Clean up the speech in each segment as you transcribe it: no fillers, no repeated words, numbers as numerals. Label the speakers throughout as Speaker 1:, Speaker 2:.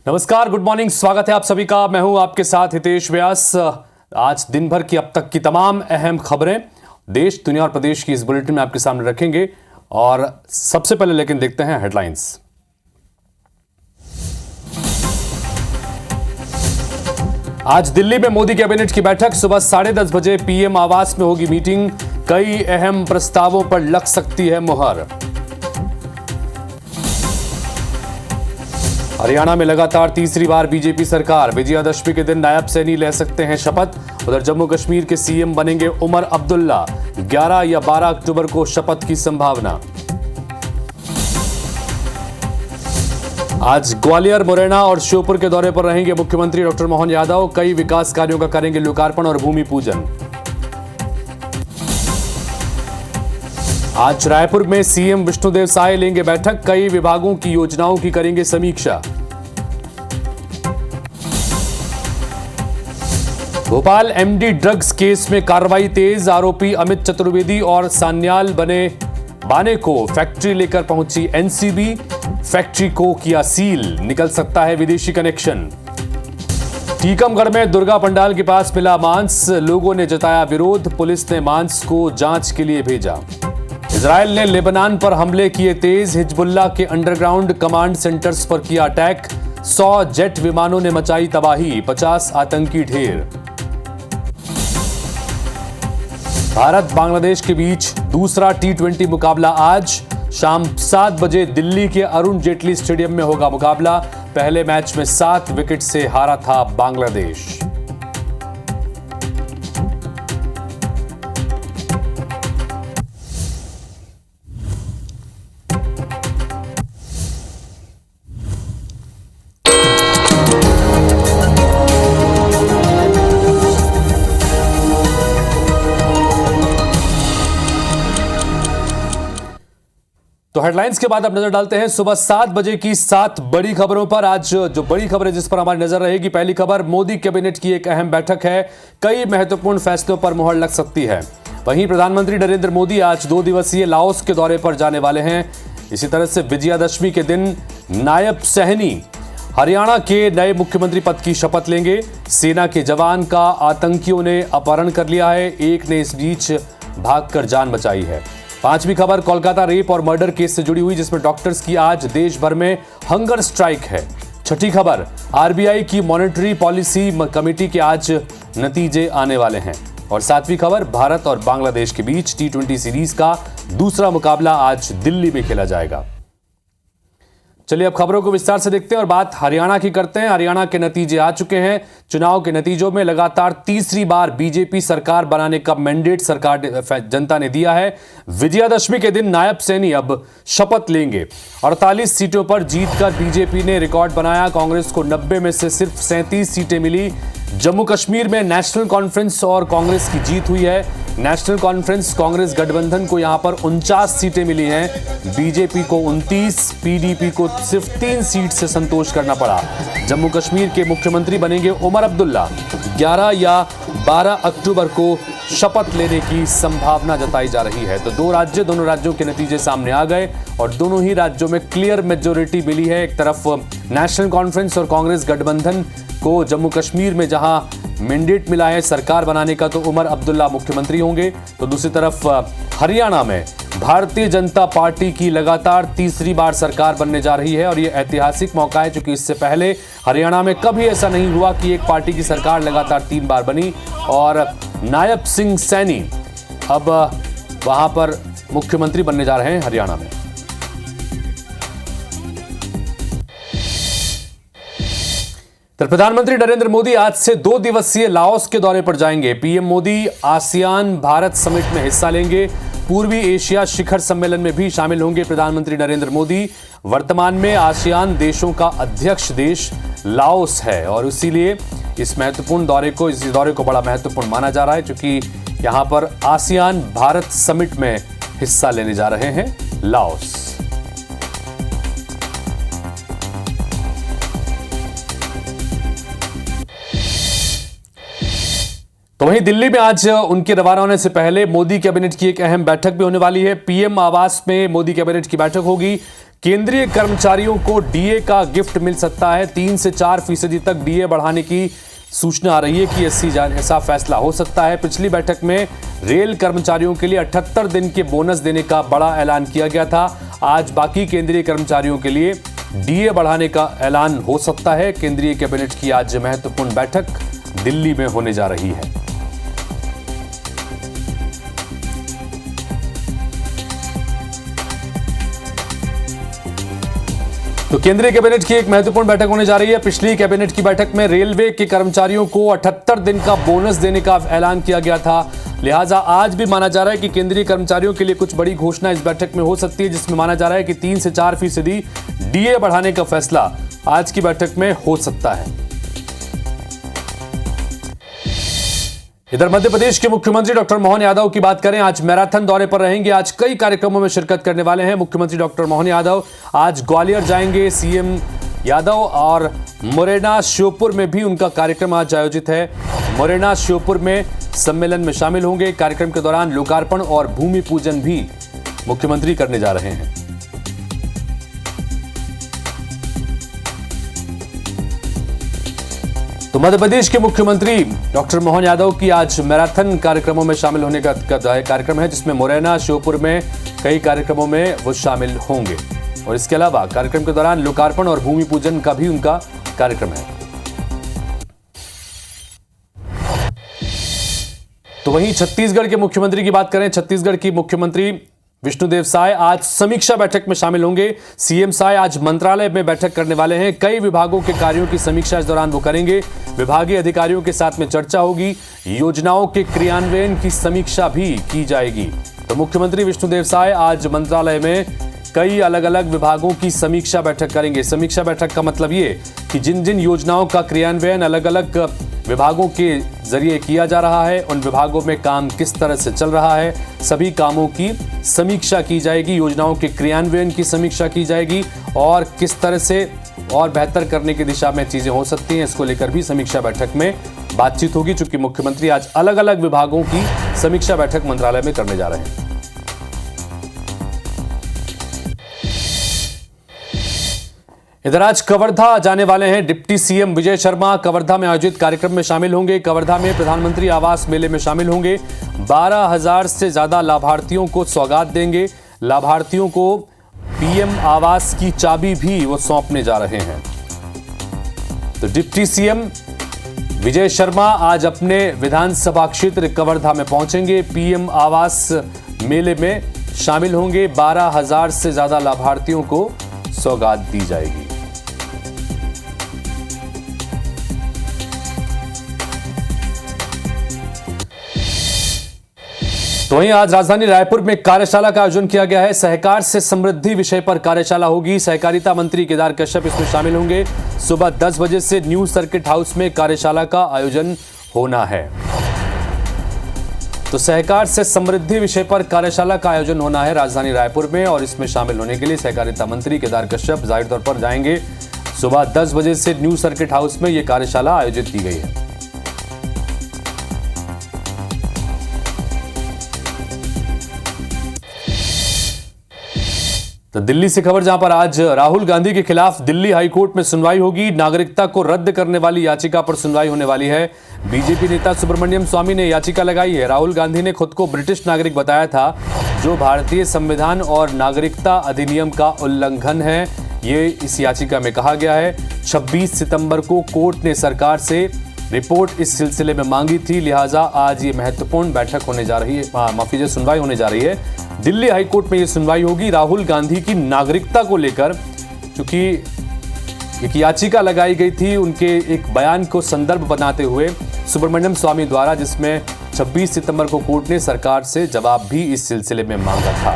Speaker 1: नमस्कार, good morning, स्वागत है आप सभी का। मैं हूं आपके साथ हितेश व्यास। आज दिन भर की अब तक की तमाम अहम खबरें देश, दुनिया और प्रदेश की इस बुलेटिन में आपके सामने रखेंगे। और सबसे पहले लेकिन देखते हैं हेडलाइंस। आज दिल्ली में मोदी कैबिनेट की बैठक, सुबह 10:30 बजे पीएम आवास में होगी मीटिंग। कई अहम प्रस्तावों पर लग सकती है मुहर। हरियाणा में लगातार तीसरी बार बीजेपी सरकार, विजयादशमी के दिन नायब सैनी ले सकते हैं शपथ। उधर जम्मू कश्मीर के सीएम बनेंगे उमर अब्दुल्ला, 11 या 12 अक्टूबर को शपथ की संभावना। आज ग्वालियर, मुरैना और श्योपुर के दौरे पर रहेंगे मुख्यमंत्री डॉक्टर मोहन यादव। कई विकास कार्यों का करेंगे लोकार्पण और भूमि पूजन। आज रायपुर में सीएम विष्णुदेव साय लेंगे बैठक। कई विभागों की योजनाओं की करेंगे समीक्षा। भोपाल एमडी ड्रग्स केस में कार्रवाई तेज, आरोपी अमित चतुर्वेदी और सान्याल बाने को फैक्ट्री लेकर पहुंची एनसीबी। फैक्ट्री को किया सील, निकल सकता है विदेशी कनेक्शन। टीकमगढ़ में दुर्गा पंडाल के पास मिला मांस, लोगों ने जताया विरोध, पुलिस ने मांस को जांच के लिए भेजा। इजरायल ने लेबनान पर हमले किए तेज, हिजबुल्लाह के अंडरग्राउंड कमांड सेंटर्स पर किया अटैक। 100 जेट विमानों ने मचाई तबाही, 50 आतंकी ढेर। भारत बांग्लादेश के बीच दूसरा T20 मुकाबला आज शाम 7 बजे दिल्ली के अरुण जेटली स्टेडियम में होगा मुकाबला। पहले मैच में 7 विकेट से हारा था बांग्लादेश। तो हेडलाइंस के बाद अब नजर डालते हैं सुबह 7 बजे की 7 बड़ी खबरों पर। आज जो बड़ी खबर है जिस पर हमारी नजर रहेगी, पहली खबर मोदी कैबिनेट की एक अहम बैठक है। कई महत्वपूर्ण फैसलों पर मुहर लग सकती है। वहीं प्रधानमंत्री नरेंद्र मोदी आज 2 दिवसीय लाओस के दौरे पर जाने वाले हैं। इसी तरह से विजयादशमी के दिन नायब सैनी हरियाणा के नए मुख्यमंत्री पद की शपथ लेंगे। सेना के जवान का आतंकियों ने अपहरण कर लिया है, एक ने इस बीच भागकर जान बचाई है। पांचवी खबर कोलकाता रेप और मर्डर केस से जुड़ी हुई, जिसमें डॉक्टर्स की आज देश भर में हंगर स्ट्राइक है। छठी खबर आरबीआई की मॉनेटरी पॉलिसी कमेटी के आज नतीजे आने वाले हैं। और सातवीं खबर भारत और बांग्लादेश के बीच T20 सीरीज का दूसरा मुकाबला आज दिल्ली में खेला जाएगा। चलिए अब खबरों को विस्तार से देखते हैं और बात हरियाणा की करते हैं। हरियाणा के नतीजे आ चुके हैं। चुनाव के नतीजों में लगातार तीसरी बार बीजेपी सरकार बनाने का मैंडेट जनता ने दिया है। विजयादशमी के दिन नायब सैनी अब शपथ लेंगे। 48 सीटों पर जीतकर बीजेपी ने रिकॉर्ड बनाया। कांग्रेस को 90 में से सिर्फ 37 सीटें मिली। जम्मू कश्मीर में नेशनल कॉन्फ्रेंस और कांग्रेस की जीत हुई है। नेशनल कॉन्फ्रेंस कांग्रेस गठबंधन को यहां पर 49 सीटें मिली हैं। बीजेपी को 29, पीडीपी को सिर्फ 3 सीट से संतोष करना पड़ा। जम्मू कश्मीर के मुख्यमंत्री बनेंगे उमर अब्दुल्ला। 11 या 12 अक्टूबर को शपथ लेने की संभावना जताई जा रही है। तो दोनों राज्यों के नतीजे सामने आ गए और दोनों ही राज्यों में क्लियर मेजोरिटी मिली है। एक तरफ नेशनल कॉन्फ्रेंस और कांग्रेस गठबंधन को जम्मू कश्मीर में जहां मैंडेट मिला है सरकार बनाने का, तो उमर अब्दुल्ला मुख्यमंत्री होंगे। तो दूसरी तरफ हरियाणा में भारतीय जनता पार्टी की लगातार तीसरी बार सरकार बनने जा रही है और यह ऐतिहासिक मौका है, क्योंकि इससे पहले हरियाणा में कभी ऐसा नहीं हुआ कि एक पार्टी की सरकार लगातार 3 बार बनी। और नायब सिंह सैनी अब वहां पर मुख्यमंत्री बनने जा रहे हैं हरियाणा में। तो प्रधानमंत्री नरेंद्र मोदी आज से 2 दिवसीय लाओस के दौरे पर जाएंगे। PM Modi ASEAN Bharat summit में हिस्सा लेंगे। पूर्वी एशिया शिखर सम्मेलन में भी शामिल होंगे प्रधानमंत्री नरेंद्र मोदी। वर्तमान में आसियान देशों का अध्यक्ष देश लाओस है और इसीलिए इस दौरे को बड़ा महत्वपूर्ण माना जा रहा है, क्योंकि यहां पर आसियान भारत समिट में हिस्सा लेने जा रहे हैं लाओस। तो वहीं दिल्ली में आज उनके रवाना होने से पहले मोदी कैबिनेट की एक अहम बैठक भी होने वाली है। पीएम आवास में मोदी कैबिनेट की बैठक होगी। केंद्रीय कर्मचारियों को डीए का गिफ्ट मिल सकता है। 3 से 4% तक डीए बढ़ाने की सूचना आ रही है कि ऐसा फैसला हो सकता है। पिछली बैठक में रेल कर्मचारियों के लिए 78 दिन के बोनस देने का बड़ा ऐलान किया गया था। आज बाकी केंद्रीय कर्मचारियों के लिए डीए बढ़ाने का ऐलान हो सकता है। केंद्रीय कैबिनेट की आज महत्वपूर्ण बैठक दिल्ली में होने जा रही है। तो केंद्रीय कैबिनेट की एक महत्वपूर्ण बैठक होने जा रही है। पिछली कैबिनेट की बैठक में रेलवे के कर्मचारियों को 78 दिन का बोनस देने का ऐलान किया गया था। लिहाजा आज भी माना जा रहा है कि केंद्रीय कर्मचारियों के लिए कुछ बड़ी घोषणा इस बैठक में हो सकती है, जिसमें माना जा रहा है कि 3 से 4% डीए बढ़ाने का फैसला आज की बैठक में हो सकता है। इधर मध्य प्रदेश के मुख्यमंत्री डॉक्टर मोहन यादव की बात करें, आज मैराथन दौरे पर रहेंगे। आज कई कार्यक्रमों में शिरकत करने वाले हैं मुख्यमंत्री डॉक्टर मोहन यादव। आज ग्वालियर जाएंगे सीएम यादव और मुरैना श्योपुर में भी उनका कार्यक्रम आज आयोजित है। मुरैना श्योपुर में सम्मेलन में शामिल होंगे। कार्यक्रम के दौरान लोकार्पण और भूमि पूजन भी मुख्यमंत्री करने जा रहे हैं। तो मध्य प्रदेश के मुख्यमंत्री डॉक्टर मोहन यादव की आज मैराथन कार्यक्रमों में शामिल होने का कार्यक्रम है, जिसमें मुरैना श्योपुर में कई कार्यक्रमों में वो शामिल होंगे। और इसके अलावा कार्यक्रम के दौरान लोकार्पण और भूमि पूजन का भी उनका कार्यक्रम है। तो वहीं छत्तीसगढ़ के मुख्यमंत्री की बात करें, छत्तीसगढ़ की मुख्यमंत्री विष्णुदेव साय आज समीक्षा बैठक में शामिल होंगे। सीएम साय आज मंत्रालय में बैठक करने वाले हैं। कई विभागों के कार्यों की समीक्षा इस दौरान वो करेंगे। विभागीय अधिकारियों के साथ में चर्चा होगी। योजनाओं के क्रियान्वयन की समीक्षा भी की जाएगी। तो मुख्यमंत्री विष्णुदेव साय आज मंत्रालय में कई अलग अलग विभागों की समीक्षा बैठक करेंगे। समीक्षा बैठक का मतलब ये कि जिन जिन योजनाओं का क्रियान्वयन अलग अलग विभागों के जरिए किया जा रहा है, उन विभागों में काम किस तरह से चल रहा है, सभी कामों की समीक्षा की जाएगी। योजनाओं के क्रियान्वयन की समीक्षा की जाएगी और किस तरह से और बेहतर करने की दिशा में चीजें हो सकती हैं, इसको लेकर भी समीक्षा बैठक में बातचीत होगी। चूंकि मुख्यमंत्री आज अलग अलग विभागों की समीक्षा बैठक मंत्रालय में करने जा रहे हैं। इधर आज कवर्धा जाने वाले हैं डिप्टी सीएम विजय शर्मा। कवर्धा में आयोजित कार्यक्रम में शामिल होंगे। कवर्धा में प्रधानमंत्री आवास मेले में शामिल होंगे। 12,000 से ज्यादा लाभार्थियों को सौगात देंगे। लाभार्थियों को पीएम आवास की चाबी भी वो सौंपने जा रहे हैं। तो डिप्टी सीएम विजय शर्मा आज अपने विधानसभा क्षेत्र कवर्धा में पहुंचेंगे। पीएम आवास मेले में शामिल होंगे। 12,000 से ज्यादा लाभार्थियों को सौगात दी जाएगी। तो वहीं आज राजधानी रायपुर में कार्यशाला का आयोजन किया गया है। सहकार से समृद्धि विषय पर कार्यशाला होगी। सहकारिता मंत्री केदार कश्यप इसमें शामिल होंगे। सुबह 10 बजे से न्यू सर्किट हाउस में कार्यशाला का आयोजन होना है। तो सहकार से समृद्धि विषय पर कार्यशाला का आयोजन होना है राजधानी रायपुर में, और इसमें शामिल होने के लिए सहकारिता मंत्री केदार कश्यप जाहिर तौर पर जाएंगे। सुबह 10 बजे से न्यू सर्किट हाउस में यह कार्यशाला आयोजित की गई है। तो दिल्ली से खबर, जहां पर आज राहुल गांधी के खिलाफ दिल्ली हाईकोर्ट में सुनवाई होगी। नागरिकता को रद्द करने वाली याचिका पर सुनवाई होने वाली है। बीजेपी नेता सुब्रमण्यम स्वामी ने याचिका लगाई है। राहुल गांधी ने खुद को ब्रिटिश नागरिक बताया था, जो भारतीय संविधान और नागरिकता अधिनियम का उल्लंघन है, ये इस याचिका में कहा गया है। 26 सितंबर को कोर्ट ने सरकार से रिपोर्ट इस सिलसिले में मांगी थी। लिहाजा आज ये महत्वपूर्ण बैठक होने जा रही है, सुनवाई होने जा रही है। दिल्ली हाईकोर्ट में ये सुनवाई होगी राहुल गांधी की नागरिकता को लेकर, क्योंकि एक याचिका लगाई गई थी उनके एक बयान को संदर्भ बनाते हुए सुब्रमण्यम स्वामी द्वारा, जिसमें 26 सितंबर को कोर्ट ने सरकार से जवाब भी इस सिलसिले में मांगा था।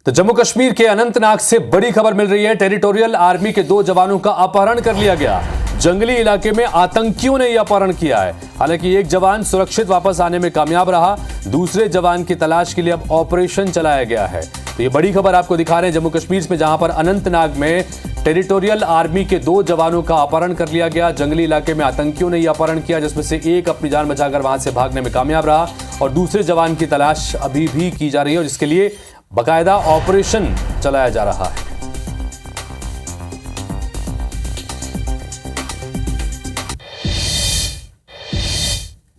Speaker 1: तो जम्मू कश्मीर के अनंतनाग से बड़ी खबर मिल रही है। टेरिटोरियल आर्मी के 2 जवानों का अपहरण कर लिया गया। जंगली इलाके में आतंकियों ने यह अपहरण किया है। हालांकि एक जवान सुरक्षित वापस आने में कामयाब रहा। दूसरे जवान की तलाश के लिए अब ऑपरेशन चलाया गया है। तो ये बड़ी खबर आपको दिखा रहे हैं जम्मू कश्मीर में, जहां पर अनंतनाग में टेरिटोरियल आर्मी के 2 जवानों का अपहरण कर लिया गया। जंगली इलाके में आतंकियों ने यह अपहरण किया, जिसमें से एक अपनी जान बचाकर वहां से भागने में कामयाब रहा और दूसरे जवान की तलाश अभी भी की जा रही है और जिसके लिए बाकायदा ऑपरेशन चलाया जा रहा है।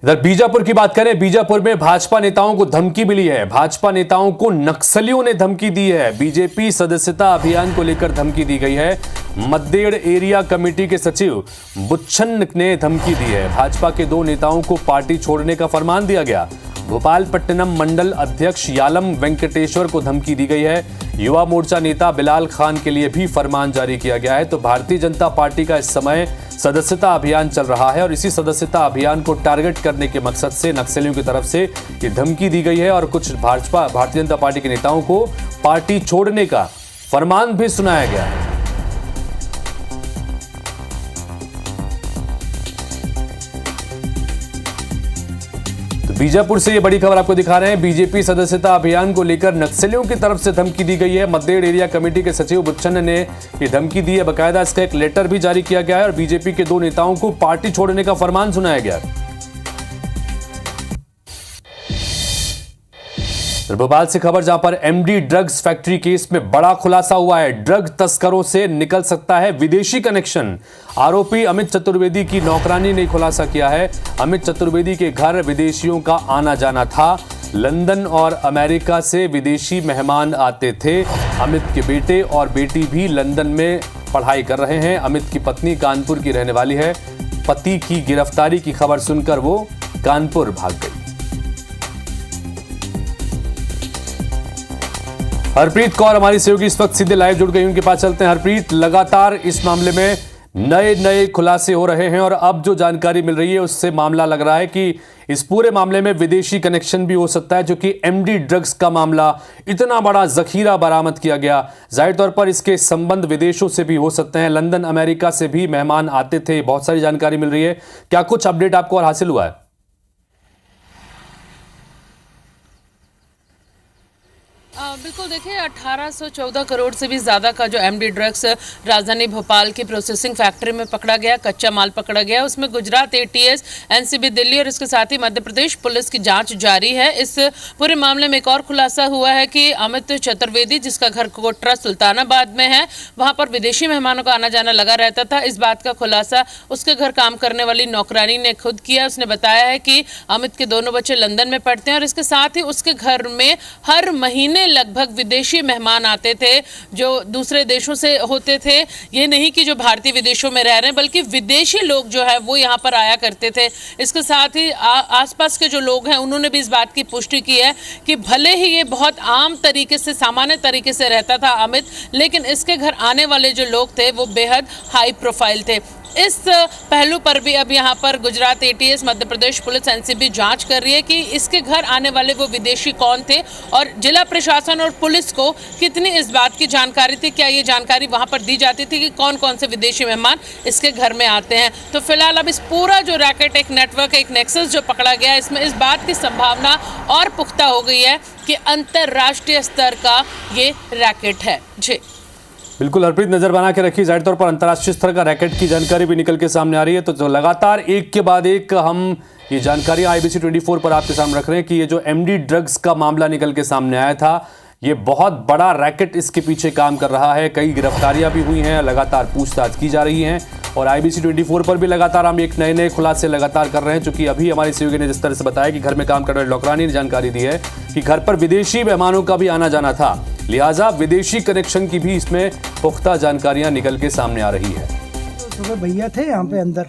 Speaker 1: इधर बीजापुर की बात करें, बीजापुर में भाजपा नेताओं को धमकी मिली है। भाजपा नेताओं को नक्सलियों ने धमकी दी है। बीजेपी सदस्यता अभियान को लेकर धमकी दी गई है। मद्देड़ एरिया कमेटी के सचिव बुच्छन ने धमकी दी है। भाजपा के 2 नेताओं को पार्टी छोड़ने का फरमान दिया गया। भोपालपट्टनम मंडल अध्यक्ष यालम वेंकटेश्वर को धमकी दी गई है। युवा मोर्चा नेता बिलाल खान के लिए भी फरमान जारी किया गया है। तो भारतीय जनता पार्टी का इस समय सदस्यता अभियान चल रहा है और इसी सदस्यता अभियान को टारगेट करने के मकसद से नक्सलियों की तरफ से ये धमकी दी गई है और कुछ भारतीय जनता पार्टी के नेताओं को पार्टी छोड़ने का फरमान भी सुनाया गया है। बीजापुर से ये बड़ी खबर आपको दिखा रहे हैं। बीजेपी सदस्यता अभियान को लेकर नक्सलियों की तरफ से धमकी दी गई है। मद्देड़ एरिया कमेटी के सचिव बुच्छन ने ये धमकी दी है। बकायदा इसका एक लेटर भी जारी किया गया है और बीजेपी के 2 नेताओं को पार्टी छोड़ने का फरमान सुनाया गया। भोपाल से खबर, जहां पर एमडी ड्रग्स फैक्ट्री केस में बड़ा खुलासा हुआ है। ड्रग तस्करों से निकल सकता है विदेशी कनेक्शन। आरोपी अमित चतुर्वेदी की नौकरानी ने खुलासा किया है। अमित चतुर्वेदी के घर विदेशियों का आना जाना था। लंदन और अमेरिका से विदेशी मेहमान आते थे। अमित के बेटे और बेटी भी लंदन में पढ़ाई कर रहे हैं। अमित की पत्नी कानपुर की रहने वाली है। पति की गिरफ्तारी की खबर सुनकर वो कानपुर भाग गई। हरप्रीत कौर हमारी सहयोगी इस वक्त सीधे लाइव जुड़ गई, उनके पास चलते हैं। हरप्रीत, लगातार इस मामले में नए खुलासे हो रहे हैं और अब जो जानकारी मिल रही है उससे मामला लग रहा है कि इस पूरे मामले में विदेशी कनेक्शन भी हो सकता है, जो कि एमडी ड्रग्स का मामला, इतना बड़ा जखीरा बरामद किया गया। जाहिर तौर पर इसके संबंध विदेशों से भी हो सकते हैं। लंदन अमेरिका से भी मेहमान आते थे। बहुत सारी जानकारी मिल रही है। क्या कुछ अपडेट आपको और हासिल हुआ है?
Speaker 2: बिल्कुल, देखिए 1814 करोड़ से भी ज़्यादा का जो एमडी ड्रग्स राजधानी भोपाल की प्रोसेसिंग फैक्ट्री में पकड़ा गया, कच्चा माल पकड़ा गया, उसमें गुजरात एटीएस, एनसीबी दिल्ली और इसके साथ ही मध्य प्रदेश पुलिस की जांच जारी है। इस पूरे मामले में एक और खुलासा हुआ है कि अमित चतुर्वेदी, जिसका घर कोटरा सुल्तानाबाद में है, वहां पर विदेशी मेहमानों का आना जाना लगा रहता था। इस बात का खुलासा उसके घर काम करने वाली नौकरानी ने खुद किया। उसने बताया है कि अमित के दोनों बच्चे लंदन में पढ़ते हैं और इसके साथ ही उसके घर में हर महीने लगभग विदेशी मेहमान आते थे जो दूसरे देशों से होते थे। ये नहीं कि जो भारतीय विदेशों में रह रहे हैं, बल्कि विदेशी लोग जो है वो यहाँ पर आया करते थे। इसके साथ ही आसपास के जो लोग हैं उन्होंने भी इस बात की पुष्टि की है कि भले ही ये बहुत आम तरीके से, सामान्य तरीके से रहता था अमित, लेकिन इसके घर आने वाले जो लोग थे वो बेहद हाई प्रोफाइल थे। इस पहलू पर भी अब यहाँ पर Gujarat ATS, Madhya Pradesh police, NCB जांच कर रही है कि इसके घर आने वाले वो विदेशी कौन थे और जिला प्रशासन और पुलिस को कितनी इस बात की जानकारी थी। क्या ये जानकारी वहाँ पर दी जाती थी कि कौन कौन से विदेशी मेहमान इसके घर में आते हैं। तो फिलहाल अब इस पूरा जो रैकेट, एक नेटवर्क, एक नेक्सस जो पकड़ा गया, इसमें इस बात की संभावना और पुख्ता हो गई है कि अंतर्राष्ट्रीय स्तर का ये रैकेट है। जी
Speaker 1: बिल्कुल हरप्रीत, नजर बना के रखिए। जाहिर तौर पर अंतर्राष्ट्रीय स्तर का रैकेट की जानकारी भी निकल के सामने आ रही है। तो लगातार एक के बाद एक हम ये जानकारी IBC 24 पर आपके सामने रख रहे हैं कि ये जो एमडी ड्रग्स का मामला निकल के सामने आया था, ये बहुत बड़ा रैकेट इसके पीछे काम कर रहा है। कई गिरफ्तारियां भी हुई हैं, लगातार पूछताछ की जा रही हैं और IBC 24 पर भी लगातार हम एक नए खुलासे लगातार कर रहे हैं। चूंकि अभी हमारे सहयोगी ने जिस तरह से बताया कि घर में काम करने वाली नौकरानी ने जानकारी दी है कि घर पर विदेशी मेहमानों का भी आना जाना था, लिहाजा विदेशी कनेक्शन की भी इसमें पुख्ता जानकारियां निकल के सामने आ रही है।
Speaker 3: तो सुबह भैया थे यहाँ पे अंदर,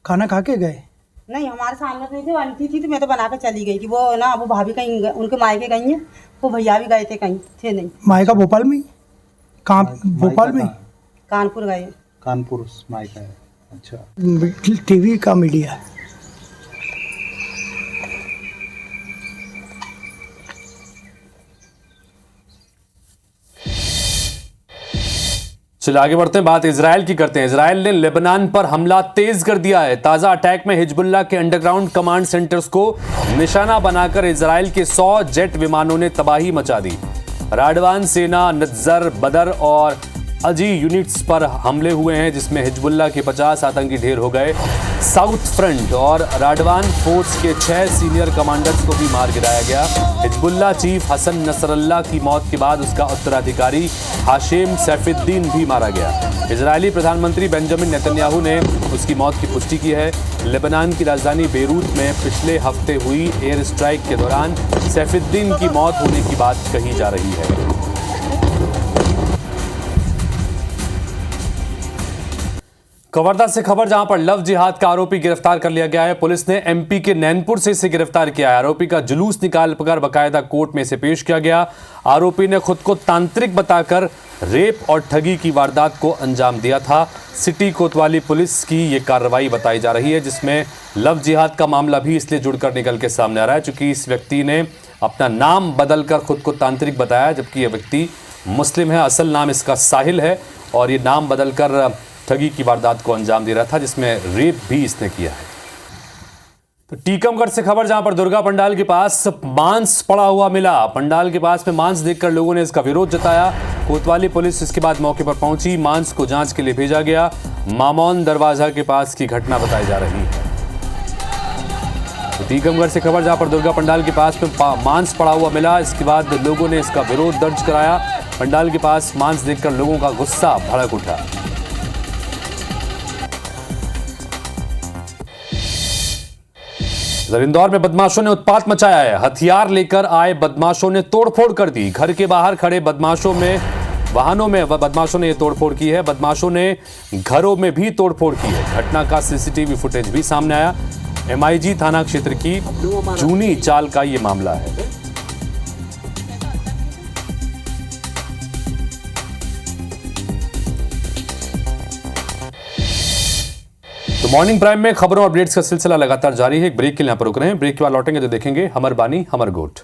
Speaker 3: खाना खा के गए?
Speaker 4: नहीं, हमारे सामने नहीं थे, आंटी थी तो मैं तो बना के चली गई थी। वो ना, वो भाभी कहीं उनके मायके गई हैं, वो भैया भी गए थे, कहीं थे नहीं।
Speaker 3: मायका भोपाल में? कहाँ भोपाल में?
Speaker 4: कानपुर गए।
Speaker 5: कानपुर मायका है। अच्छा,
Speaker 3: टीवी का मीडिया।
Speaker 1: चलिए आगे बढ़ते हैं, बात इजराइल की करते हैं। इजराइल ने लेबनान पर हमला तेज कर दिया है। ताजा अटैक में हिजबुल्लाह के अंडरग्राउंड कमांड सेंटर्स को निशाना बनाकर इजराइल के 100 जेट विमानों ने तबाही मचा दी। राडवान, सेना, नज्जर, बदर और अजी यूनिट्स पर हमले हुए हैं, जिसमें हिजबुल्लाह के 50 आतंकी ढेर हो गए। साउथ फ्रंट और राडवान फोर्स के 6 सीनियर कमांडर्स को भी मार गिराया गया। हिजबुल्लाह चीफ हसन नसरल्लाह की मौत के बाद उसका उत्तराधिकारी हाशिम सैफुद्दीन भी मारा गया। इजरायली प्रधानमंत्री बेंजामिन नेतन्याहू ने उसकी मौत की पुष्टि की है। लेबनान की राजधानी बेरूत में पिछले हफ्ते हुई एयर स्ट्राइक के दौरान सैफुद्दीन की मौत होने की बात कही जा रही है। कवर्धा से खबर, जहां पर लव जिहाद का आरोपी गिरफ्तार कर लिया गया है। पुलिस ने एमपी के नैनपुर से इसे गिरफ्तार किया है। आरोपी का जुलूस निकाल कर बकायदा कोर्ट में इसे पेश किया गया। आरोपी ने खुद को तांत्रिक बताकर रेप और ठगी की वारदात को अंजाम दिया था। सिटी कोतवाली पुलिस की ये कार्रवाई बताई जा रही है, जिसमें लव जिहाद का मामला भी इसलिए जुड़कर निकल के सामने आ रहा है क्योंकि इस व्यक्ति ने अपना नाम बदलकर खुद को तांत्रिक बताया, जबकि यह व्यक्ति मुस्लिम है। असल नाम इसका साहिल है और ये नाम बदलकर ठगी की वारदात को अंजाम दे रहा था, जिसमें रेप भी इसने किया है। तो टीकमगढ़ से खबर, जहां पर दुर्गा पंडाल के पास मांस पड़ा हुआ मिला। पंडाल के पास में मांस देखकर लोगों ने इसका विरोध जताया। कोतवाली पुलिस इसके बाद मौके पर पहुंची। मांस को जांच के लिए भेजा गया। मामौन दरवाजा के पास की घटना बताई जा रही है। तो टीकमगढ़ से खबर, जहां पर दुर्गा पंडाल के पास में मांस पड़ा हुआ मिला, इसके बाद लोगों ने इसका विरोध दर्ज कराया। पंडाल के पास मांस देखकर लोगों का गुस्सा भड़क उठा। इंदौर में बदमाशों ने उत्पात मचाया है। हथियार लेकर आए बदमाशों ने तोड़फोड़ कर दी। घर के बाहर खड़े वाहनों में बदमाशों ने ये तोड़फोड़ की है। बदमाशों ने घरों में भी तोड़फोड़ की है। घटना का सीसीटीवी फुटेज भी सामने आया। एमआईजी थाना क्षेत्र की जूनी चाल का ये मामला है। तो मॉर्निंग प्राइम में खबरों और अपडेट्स का सिलसिला लगातार जारी है। एक ब्रेक के लिए यहां पर रुक रहे हैं। ब्रेक के बाद लौटेंगे तो देखेंगे हमर बानी हमर गोट।